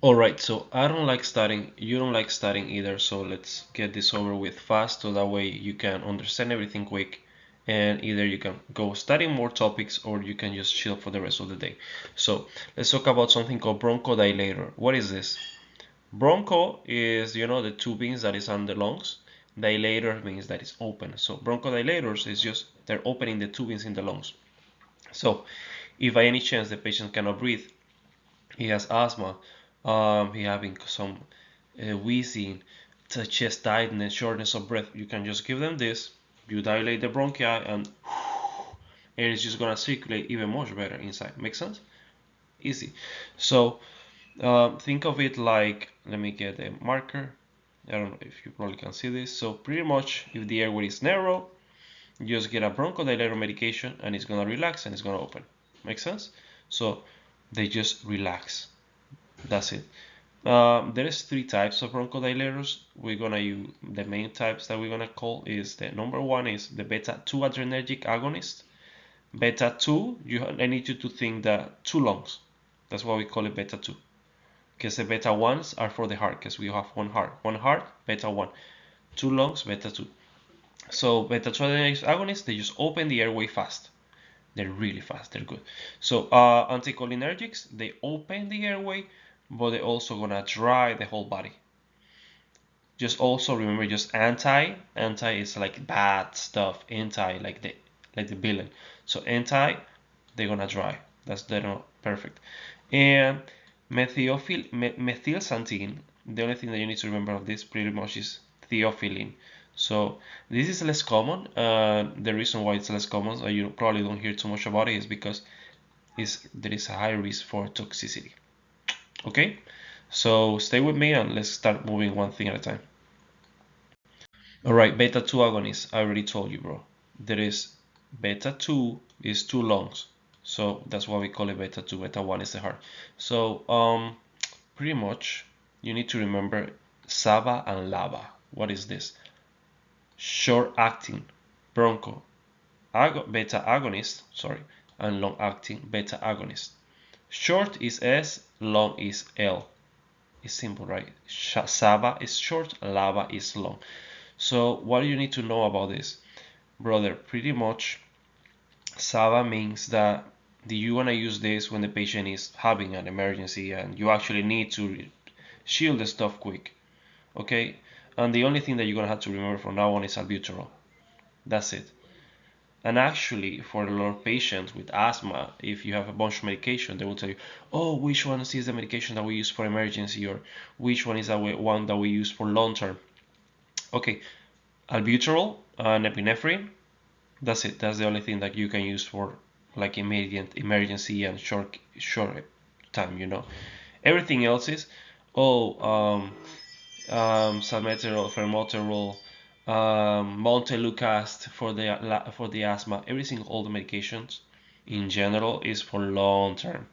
All right, so I don't like studying, you don't like studying either, so let's get this over with fast so that way you can understand everything quick and either you can go study more topics or you can just chill for the rest of the day. So let's talk about something called bronchodilator. What is this? Broncho is, the tubings that is on the lungs. Dilator means that it's open. So bronchodilators is just they're opening the tubings in the lungs. So if by any chance the patient cannot breathe, he has asthma, he having some wheezing, chest tightness, shortness of breath, you can just give them this. You dilate the bronchi and air is just gonna circulate even much better inside. Make sense? Easy. So think of it like, let me get a marker. I don't know if you probably can see this. So pretty much if the airway is narrow, you just get a bronchodilator medication and it's gonna relax and it's gonna open. Make sense? So they just relax. That's it. There's three types of bronchodilators. We're gonna use the main types that we're gonna call is the number one is the beta 2 adrenergic agonist. Beta 2, I need you to think that two lungs. That's why we call it beta 2. Because the beta 1s are for the heart, because we have one heart. One heart, beta 1. Two lungs, beta 2. So beta 2 adrenergic agonists, they just open the airway fast. They're really fast, they're good. So anticholinergics, they open the airway, but they're also gonna dry the whole body. Just also remember, just anti is like bad stuff, anti like the villain. So anti, they're gonna dry. They're not perfect. And methylxanthine, the only thing that you need to remember of this pretty much is theophylline. So this is less common. The reason why it's less common, you probably don't hear too much about it, is because there is a high risk for toxicity. Okay, so stay with me and let's start moving one thing at a time. All right, beta 2 agonists. I already told you, bro. There is beta 2 is two lungs. So that's why we call it beta 2. Beta 1 is the heart. So pretty much you need to remember SABA and LABA. What is this? Short acting broncho beta agonist, sorry, and long acting beta agonist. Short is S, long is L. It's simple, right? SABA is short, LABA is long. So what do you need to know about this? Brother, pretty much SABA means that you want to use this when the patient is having an emergency and you actually need to shield the stuff quick. Okay? And the only thing that you're going to have to remember from now on is albuterol. That's it. And actually, for a lot of patients with asthma, if you have a bunch of medication, they will tell you, oh, which one is the medication that we use for emergency, or which one is the one that we use for long term. Okay, albuterol and epinephrine, that's it. That's the only thing that you can use for like immediate emergency and short time. Everything else is salmeterol, formoterol, montelukast for the asthma. Everything, all the medications in general is for long term.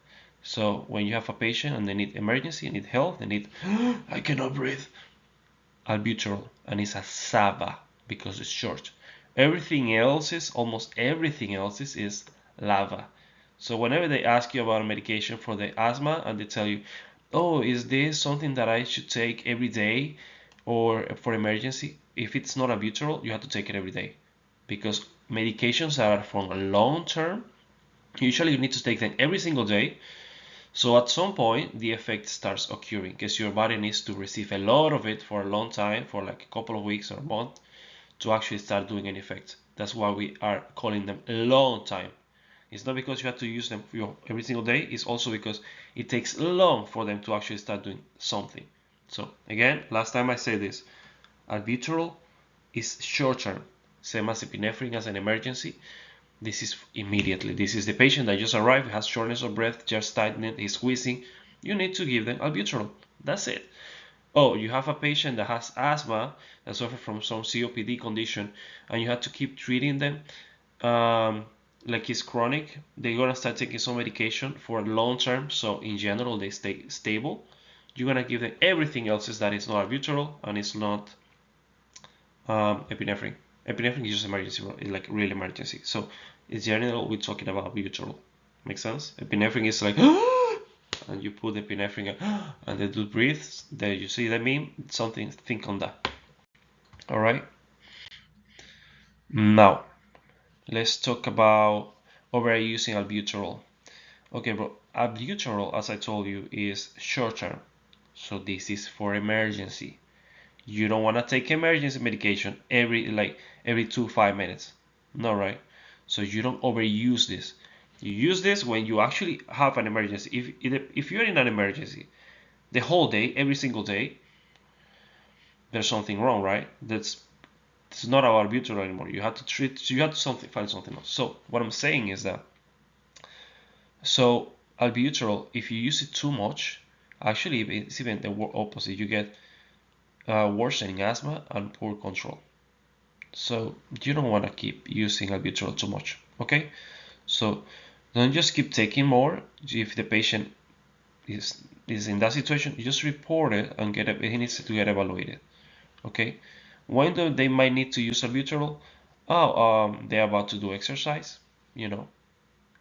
So when you have a patient and they need emergency, need help, they need I cannot breathe, albuterol, and it's a SABA because it's short. Everything else is, almost everything else is lava. So whenever they ask you about a medication for the asthma and they tell you, oh, is this something that I should take every day or for emergency? If it's not albuterol, you have to take it every day because medications that are for a long term, usually you need to take them every single day. So at some point, the effect starts occurring because your body needs to receive a lot of it for a long time, for like a couple of weeks or a month, to actually start doing an effect. That's why we are calling them a long time. It's not because you have to use them every single day, it's also because it takes long for them to actually start doing something. So again, last time I said this, albuterol is short term, same as epinephrine as an emergency. This is immediately. This is the patient that just arrived, has shortness of breath, just tightening, is wheezing. You need to give them albuterol. That's it. Oh, you have a patient that has asthma, that suffers from some COPD condition, and you have to keep treating them like it's chronic. They're gonna start taking some medication for long term, so in general they stay stable. You're gonna give them everything else that is not albuterol and it's not epinephrine. Epinephrine is just emergency, like real emergency. So in general, we're talking about albuterol. Make sense? Epinephrine is like and you put the epinephrine and the dude breathes, there you see the meme, something, think on that. All right. Now, let's talk about overusing albuterol. Okay, bro, albuterol, as I told you, is short term. So this is for emergency. You don't want to take emergency medication every 2 5 minutes. No, right? So you don't overuse this. You use this when you actually have an emergency. If you're in an emergency the whole day, every single day, there's something wrong, right? It's not about albuterol anymore. You have to treat. You have to find something else. So what I'm saying is that albuterol, if you use it too much, actually it's even the opposite. You get worsening asthma and poor control. So you don't want to keep using albuterol too much, okay? So don't just keep taking more. If the patient is in that situation, you just report it and he needs to get evaluated, okay? When do they might need to use albuterol? They're about to do exercise. You know,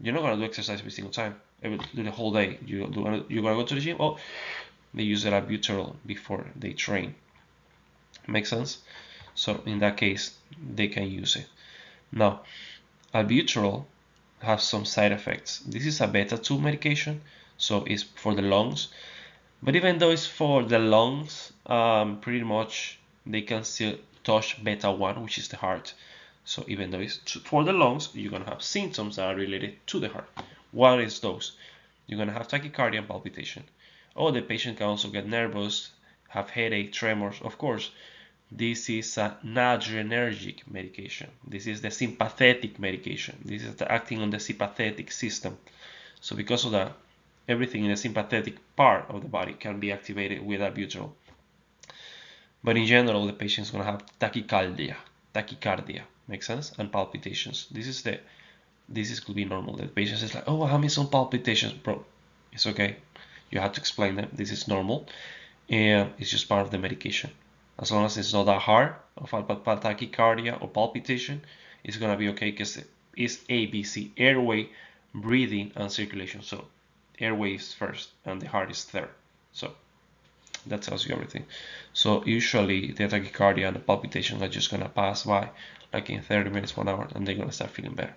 you're not gonna do exercise every single time, do the whole day. You're gonna go to the gym. Oh, they use the albuterol before they train. Make sense? So in that case, they can use it. Now, albuterol has some side effects. This is a beta 2 medication, so it's for the lungs. But even though it's for the lungs, pretty much they can still touch beta 1, which is the heart. So even though it's for the lungs, you're gonna have symptoms that are related to the heart. What is those? You're gonna have tachycardia and palpitation. Oh, the patient can also get nervous, have headache, tremors. Of course, this is a adrenergic medication. This is the sympathetic medication. This is acting on the sympathetic system. So because of that, everything in the sympathetic part of the body can be activated with albuterol. But in general, the patient is going to have tachycardia, makes sense, and palpitations. This could be normal. The patient is like, oh, I'm having some palpitations, bro. It's okay. You have to explain them. This is normal, and it's just part of the medication. As long as it's not that hard of tachycardia or palpitation, it's gonna be okay because it's ABC: airway, breathing, and circulation. So airway is first, and the heart is third. So that tells you everything. So usually the tachycardia and the palpitation are just gonna pass by, like in 30 minutes, 1 hour, and they're gonna start feeling better.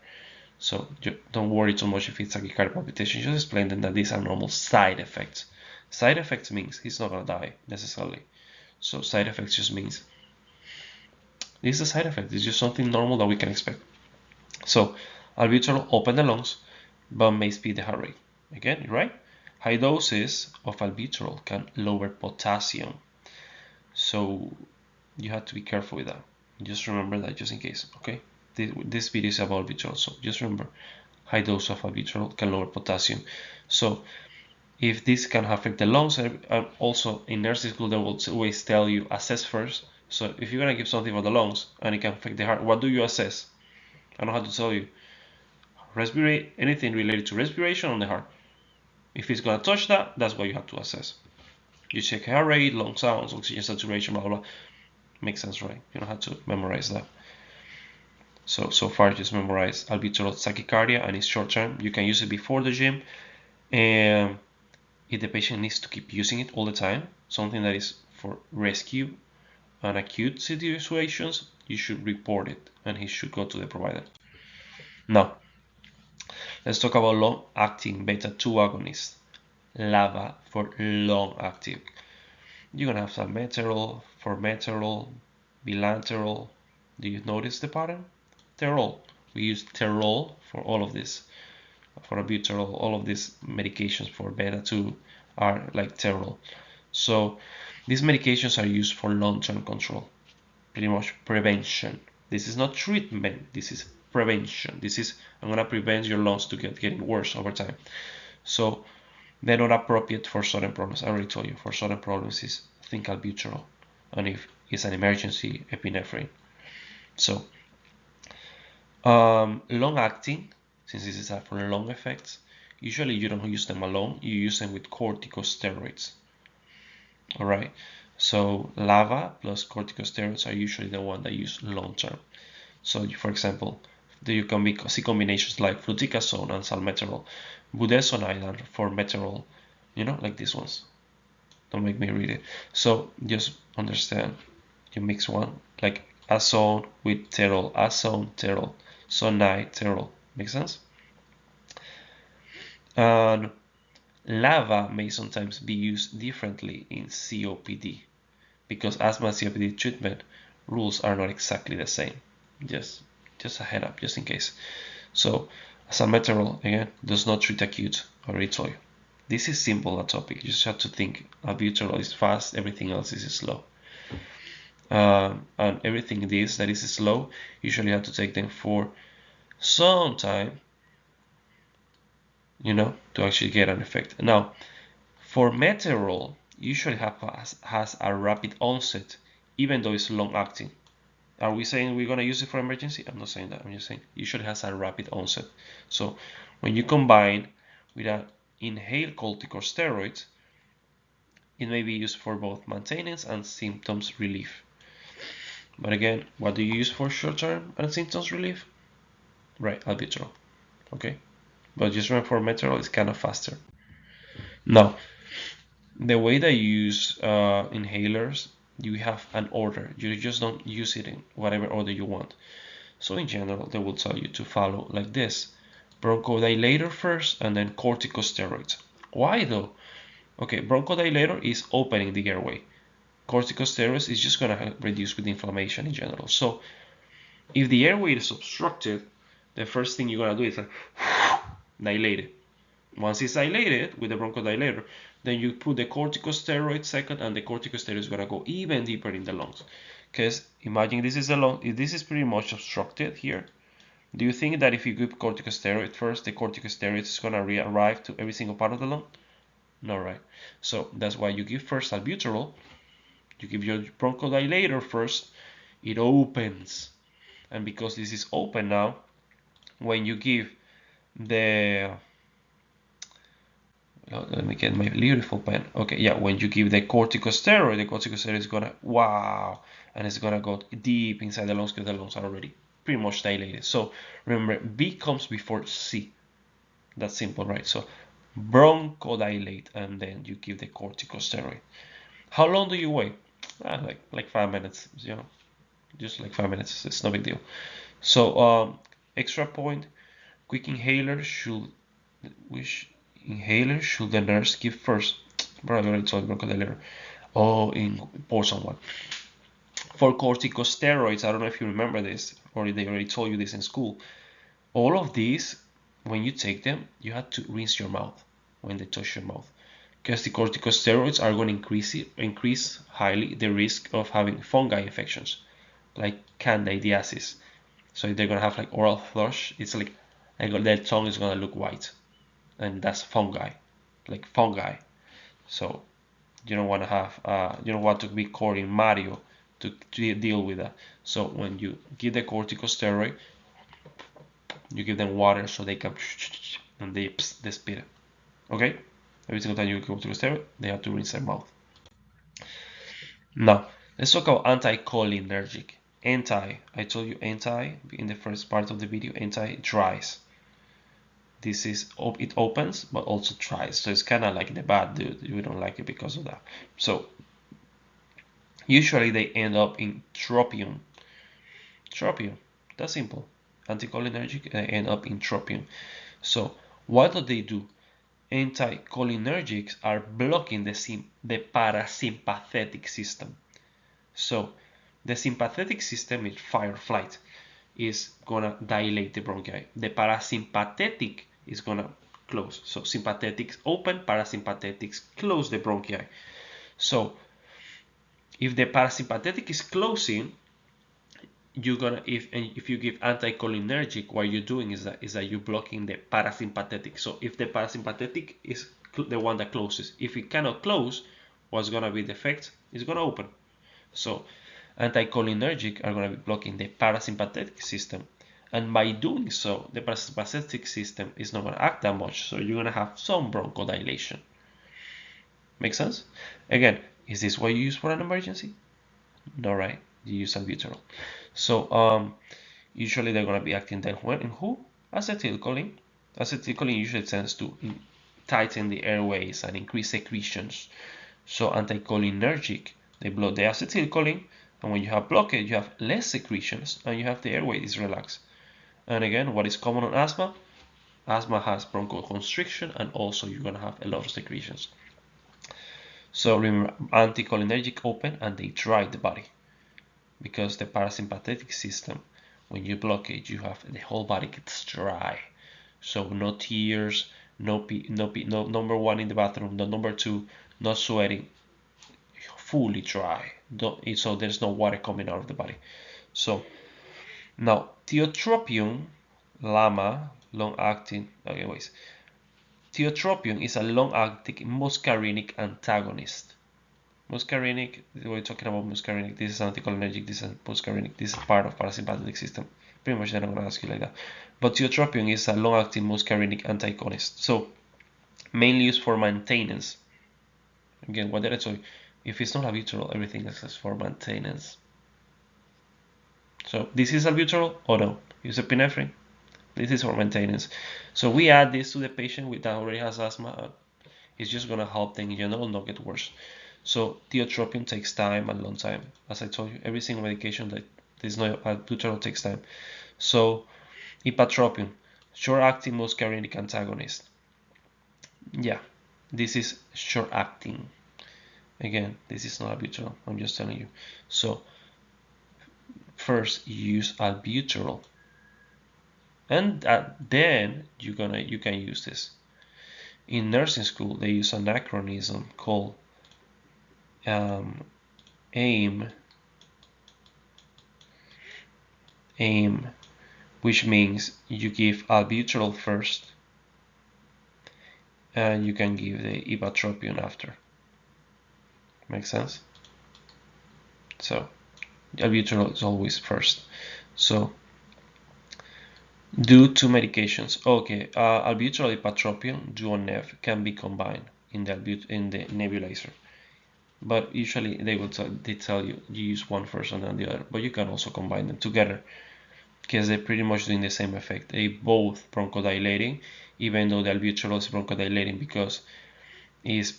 So don't worry too much if it's tachycardia palpitation. Just explain them that these are normal side effects. Side effects means he's not gonna die necessarily. So side effects just means this is a side effect. It's just something normal that we can expect. So albuterol open the lungs, but may speed the heart rate. Again, right? High doses of albuterol can lower potassium. So you have to be careful with that. Just remember that just in case, okay? This video is about albuterol, so just remember, high dose of albuterol can lower potassium. So if this can affect the lungs, and also in nursing school they will always tell you assess first. So if you're gonna give something for the lungs and it can affect the heart, what do you assess? I don't know how to tell you. Anything related to respiration on the heart. If it's gonna touch that, that's what you have to assess. You check heart rate, lung sounds, oxygen saturation, blah blah. Makes sense, right? You don't have to memorize that. So far just memorize albuterol tachycardia and it's short term. You can use it before the gym, and if the patient needs to keep using it all the time, something that is for rescue and acute situations, you should report it and he should go to the provider. Now, let's talk about long-acting beta-2 agonists. LAVA for long-acting. You're gonna have salmeterol, formoterol, bilanterol. Do you notice the pattern? Terol. We use terol for all of this. For albuterol, all of these medications for beta-2 are like terol. So these medications are used for long-term control, pretty much prevention. This is not treatment, this is prevention. This is, I'm gonna prevent your lungs to getting worse over time. So they're not appropriate for sudden problems. I already told you, for sudden problems is think albuterol, and if it's an emergency, epinephrine. So long-acting, since this is for long effects, usually you don't use them alone, you use them with corticosteroids. All right, so LAVA plus corticosteroids are usually the one that use long-term. So for example, you can see combinations like fluticasone and salmeterol, budesonide and formoterol, you know, like these ones. Don't make me read it. So just understand, you mix one, like azone with terol, azone, terol, sonite, terol. Make sense? And lava may sometimes be used differently in COPD because asthma and COPD treatment rules are not exactly the same. Just a head up, just in case. So salmeterol again does not treat acute. I already told you. This is simple a topic. You just have to think albuterol is fast, everything else is slow. And everything this that is slow, usually have to take them for some time, you know, to actually get an effect. Now, for meterol, usually has a rapid onset, even though it's long acting. Are we saying we're going to use it for emergency? I'm not saying that. I'm just saying usually has a rapid onset. So when you combine with an inhaled corticosteroid, it may be used for both maintenance and symptoms relief. But again, what do you use for short-term and symptoms relief? Right, albuterol. Okay, but just remember for meterol, it's kind of faster. Now, the way that you use inhalers, you have an order. You just don't use it in whatever order you want. So in general, they will tell you to follow like this: bronchodilator first, and then corticosteroids. Why though? Okay, bronchodilator is opening the airway. Corticosteroids is just gonna reduce with inflammation in general. So if the airway is obstructed, the first thing you're gonna do is like dilate it. Once it's dilated with the bronchodilator, then you put the corticosteroid second, and the corticosteroid is gonna go even deeper in the lungs. Because imagine this is the lung, if this is pretty much obstructed here. Do you think that if you give corticosteroid first, the corticosteroid is gonna arrive to every single part of the lung? No, right? So that's why you give first albuterol. You give your bronchodilator first. It opens, and because this is open now, when you give the let me get my beautiful pen. Okay, yeah, when you give the corticosteroid is gonna wow, and it's gonna go deep inside the lungs because the lungs are already pretty much dilated. So remember, B comes before C. That's simple, right? So bronchodilate, and then you give the corticosteroid. How long do you wait? Like 5 minutes, you know, just like 5 minutes. It's no big deal. So extra point: quick inhaler should which inhaler should the nurse give first? Bro, I already told bronchodilator. Oh, in pour someone. For corticosteroids, I don't know if you remember this, or they already told you this in school. All of these, when you take them, you have to rinse your mouth when they touch your mouth, because the corticosteroids are going to increase highly the risk of having fungi infections, like candidiasis. So if they're gonna have like oral thrush, it's like their tongue is gonna look white, and that's fungi, like fungi. So you don't want to have, you don't want to be courting Mario to deal with that. So when you give the corticosteroid, you give them water so they can and they spit it. Okay, every single time you give corticosteroid, they have to rinse their mouth. Now let's talk about anticholinergic. I told you anti in the first part of the video. Anti dries. This is it opens but also dries, so it's kind of like the bad dude. You don't like it because of that. So usually they end up in tropium. Tropium, that's simple. Anticholinergic end up in tropium. So what do they do? Anticholinergics are blocking the parasympathetic system. So the sympathetic system is fight or flight, is gonna dilate the bronchi. The parasympathetic is gonna close. So sympathetics open, parasympathetics close the bronchi. So if the parasympathetic is closing, you're gonna if you give anticholinergic, what you're doing is that you're blocking the parasympathetic. So if the parasympathetic is the one that closes, if it cannot close, what's gonna be the effect? It's gonna open. So anticholinergic are gonna be blocking the parasympathetic system, and by doing so, the parasympathetic system is not gonna act that much. So you're gonna have some bronchodilation. Make sense? Again, is this what you use for an emergency? No, right? You use albuterol. So usually they're going to be acting then when in who? Acetylcholine. Acetylcholine usually tends to tighten the airways and increase secretions. So anticholinergic, they block the acetylcholine, and when you have blockage, you have less secretions and you have the airway is relaxed. And again, what is common on asthma? Asthma has bronchoconstriction, and also you're gonna have a lot of secretions. So remember, anticholinergic open and they dry the body, because the parasympathetic system, when you block it, you have the whole body gets dry. So no tears, no number one in the bathroom, no number two, not sweating, fully dry. So there's no water coming out of the body. So now tiotropium LAMA, long-acting. Anyways, tiotropium is a long-acting muscarinic antagonist. Muscarinic, we're talking about muscarinic. This is anticholinergic. This is muscarinic. This is part of parasympathetic system. Pretty much they're not going to ask you like that. But tiotropium is a long-acting muscarinic antagonist. So mainly used for maintenance. Again, what did I tell you? If it's not albuterol, everything else is for maintenance. So this is albuterol or no? Use epinephrine. This is for maintenance. So we add this to the patient that already has asthma. It's just going to help them in general not get worse. So tiotropium takes time, a long time. As I told you, every single medication that is not albuterol takes time. So ipratropium, short-acting muscarinic antagonist. Yeah, this is short-acting. Again, this is not albuterol. I'm just telling you. So first use albuterol, and then you can use this. In nursing school, they use an acronym called AIM, which means you give albuterol first, and you can give the ipratropium after. Makes sense? So albuterol is always first. So do two medications. Okay, albuterol ipratropium duo-nev can be combined in the nebulizer, but usually they tell you use one first and then the other, but you can also combine them together because they're pretty much doing the same effect. They both bronchodilating, even though the albuterol is bronchodilating because is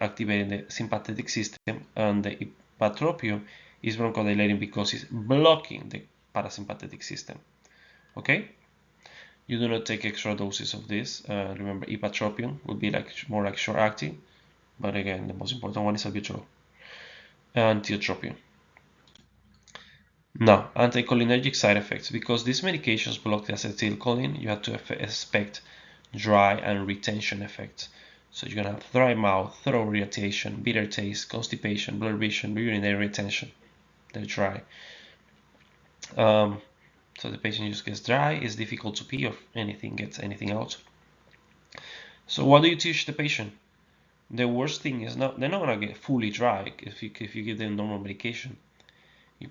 activating the sympathetic system, and the ipratropium is bronchodilating because it's blocking the parasympathetic system. Okay, you do not take extra doses of this. Remember, ipratropium will be more like short acting, but again, the most important one is albuterol and tiotropium. Now, anticholinergic side effects. Because these medications block the acetylcholine, you have to expect dry and retention effects. So you're gonna have dry mouth, throat irritation, bitter taste, constipation, blurred vision, urinary retention. They're dry. So the patient just gets dry, it's difficult to pee or gets anything out. So what do you teach the patient? The worst thing is they're not gonna get fully dry if you give them normal medication,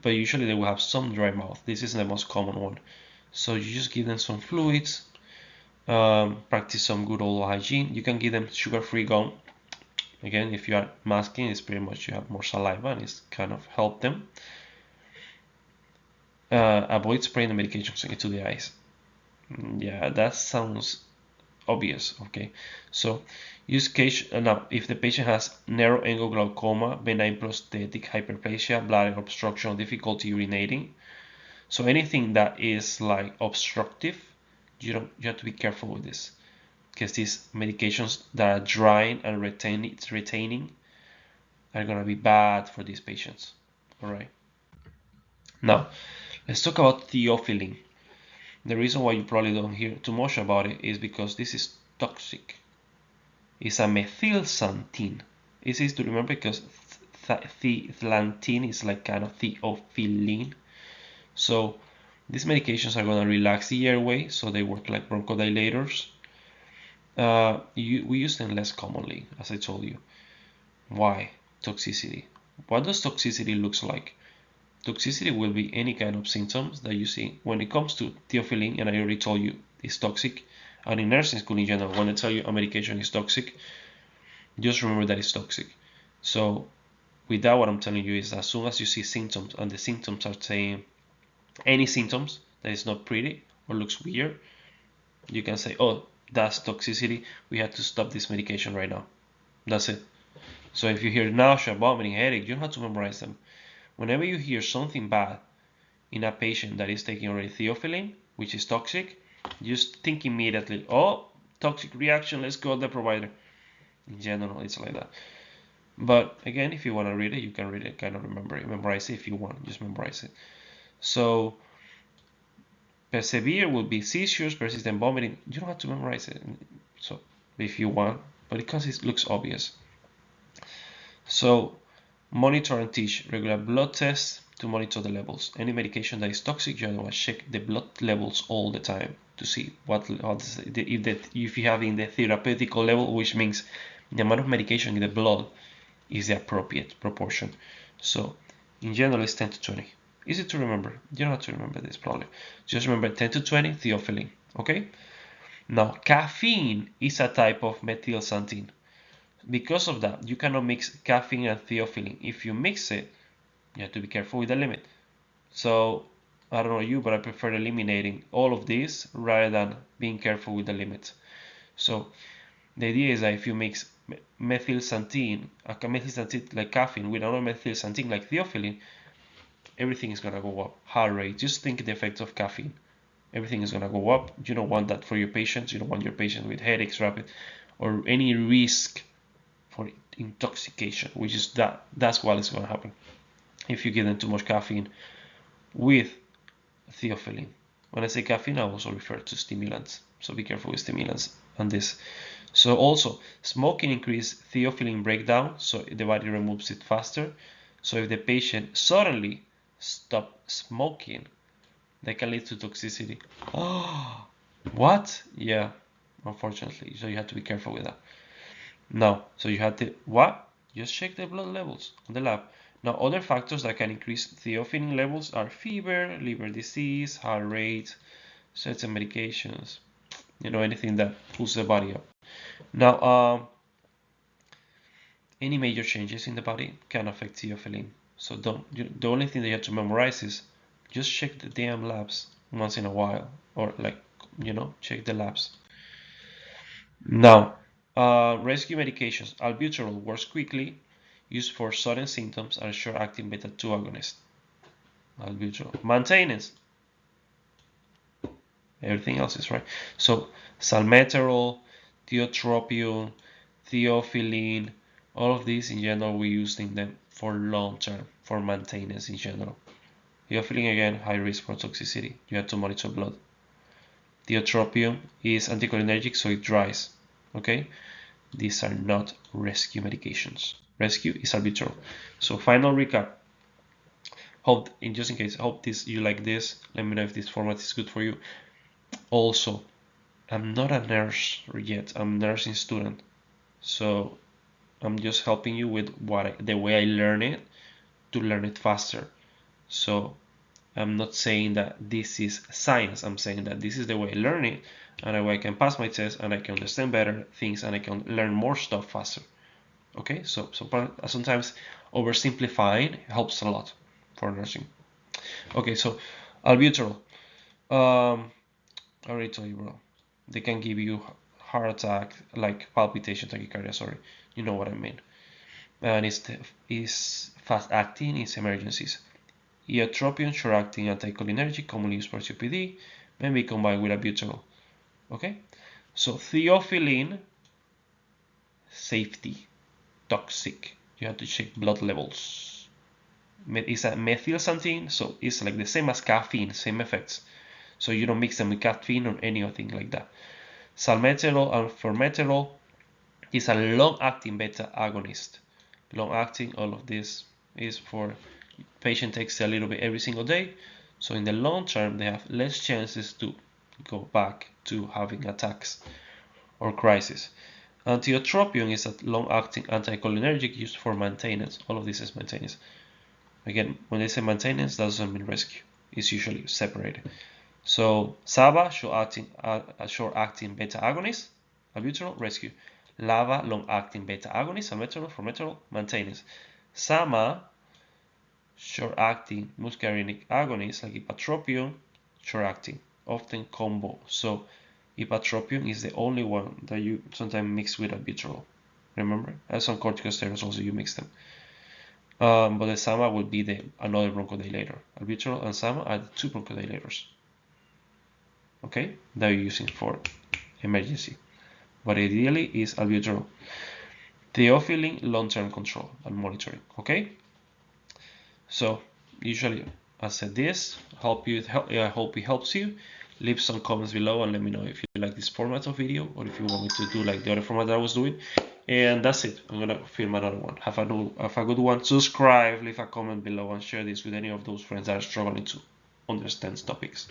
but usually they will have some dry mouth. This is the most common one. So you just give them some fluids, practice some good old hygiene. You can give them sugar-free gum. Again, if you are masking, it's pretty much you have more saliva and it's kind of help them. Avoid spraying the medications into the eyes. Yeah, that sounds obvious. Okay, so use case now if the patient has narrow angle glaucoma, benign prostatic hyperplasia, bladder obstruction, difficulty urinating, so anything that is like obstructive, you have to be careful with this, because these medications that are drying and retaining are gonna be bad for these patients. All right, now let's talk about theophylline. The reason why you probably don't hear too much about it is because this is toxic. It's a methylxanthine. It's easy to remember because xanthine is like kind of theophylline. So these medications are going to relax the airway, so they work like bronchodilators. We use them less commonly, as I told you. Why? Toxicity. What does toxicity looks like? Toxicity will be any kind of symptoms that you see. When it comes to theophylline, and I already told you it's toxic, and in nursing school in general, when I tell you a medication is toxic, just remember that it's toxic. So with that, what I'm telling you is as soon as you see symptoms, and the symptoms are saying any symptoms that is not pretty or looks weird, you can say, oh, that's toxicity, we have to stop this medication right now. That's it. So if you hear nausea, vomiting, headache, you don't have to memorize them. Whenever you hear something bad in a patient that is taking already theophylline, which is toxic, just think immediately, oh, toxic reaction, let's go to the provider. In general, it's like that. But again, if you want to read it, you can read it, kind of remember it, memorize it if you want, just memorize it. So severe will be seizures, persistent vomiting. You don't have to memorize it. So if you want, but because it looks obvious. So monitor and teach regular blood tests to monitor the levels. Any medication that is toxic, you want to check the blood levels all the time to see if you have in the therapeutical level, which means the amount of medication in the blood is the appropriate proportion. So in general, it's 10 to 20. Easy to remember. You don't have to remember this probably. Just remember 10 to 20 theophylline. Okay? Now, caffeine is a type of methylxanthine. Because of that, you cannot mix caffeine and theophylline. If you mix it, you have to be careful with the limit. So I don't know you, but I prefer eliminating all of these rather than being careful with the limits. So the idea is that if you mix methylxanthine, a methylxanthine like caffeine with another methylxanthine like theophylline, everything is gonna go up. Heart rate. Just think the effect of caffeine. Everything is gonna go up. You don't want that for your patients. You don't want your patient with headaches, rapid, or any risk for intoxication, which is that's what is going to happen if you give them too much caffeine with theophylline. When I say caffeine, I also refer to stimulants, so be careful with stimulants and this. So also smoking increases theophylline breakdown, so the body removes it faster. So if the patient suddenly stop smoking, that can lead to toxicity. Oh, what? Yeah, unfortunately, so you have to be careful with that. Now, so you have to, what? Just check the blood levels on the lab. Now, other factors that can increase theophylline levels are fever, liver disease, heart rate, certain medications, anything that pulls the body up. Now, any major changes in the body can affect theophylline. So the only thing that you have to memorize is just check the damn labs once in a while, or like, check the labs. Now, rescue medications. Albuterol works quickly, used for sudden symptoms, are short-acting beta-2 agonist. Albuterol. Maintenance. Everything else is right. So, salmeterol, tiotropium, theophylline, all of these in general we use them for long term, for maintenance in general. Theophylline again, high risk for toxicity. You have to monitor blood. Tiotropium is anticholinergic, so it dries. Okay? These are not rescue medications. Rescue is albuterol. So final recap. Hope, just in case, hope you like this. Let me know if this format is good for you. Also, I'm not a nurse yet. I'm a nursing student, so I'm just helping you with the way I learn it to learn it faster. So I'm not saying that this is science. I'm saying that this is the way I learn it, and the way I can pass my test, and I can understand better things, and I can learn more stuff faster. Okay, so sometimes oversimplifying helps a lot for nursing. Okay, so albuterol. I already told you, bro. They can give you heart attack, like palpitation, tachycardia. Sorry, you know what I mean. And it's fast acting. It's emergencies. Iotropium, short acting anticholinergic, commonly used for COPD, may be combined with albuterol. Okay, so theophylline, safety, toxic. You have to check blood levels. It's a methylxanthine, so it's like the same as caffeine, same effects. So you don't mix them with caffeine or anything like that. Salmeterol and formoterol is a long-acting beta agonist. Long-acting, all of this is for patient takes a little bit every single day. So in the long term, they have less chances to go back to having attacks or crisis. Tiotropium is a long-acting anticholinergic used for maintenance. All of this is maintenance. Again, when they say maintenance, that doesn't mean rescue. It's usually separated. So SABA, short-acting beta agonist, albuterol, rescue. LAVA, long-acting beta agonist, salmeterol, formoterol, maintenance. SAMA, short-acting muscarinic agonist like ipratropium, short-acting, often combo. So Ipratropium is the only one that you sometimes mix with albuterol. Remember, as some corticosteroids also you mix them. But the SAMA would be another bronchodilator. Albuterol and SAMA are the two bronchodilators, okay, that you're using for emergency. But ideally is albuterol. Theophylline long-term control and monitoring, okay? So usually I said this, I hope it helps you. Leave some comments below and let me know if you like this format of video or if you want me to do like the other format that I was doing. And that's it. I'm gonna film another one. Have a good one. Subscribe, leave a comment below, and share this with any of those friends that are struggling to understand topics.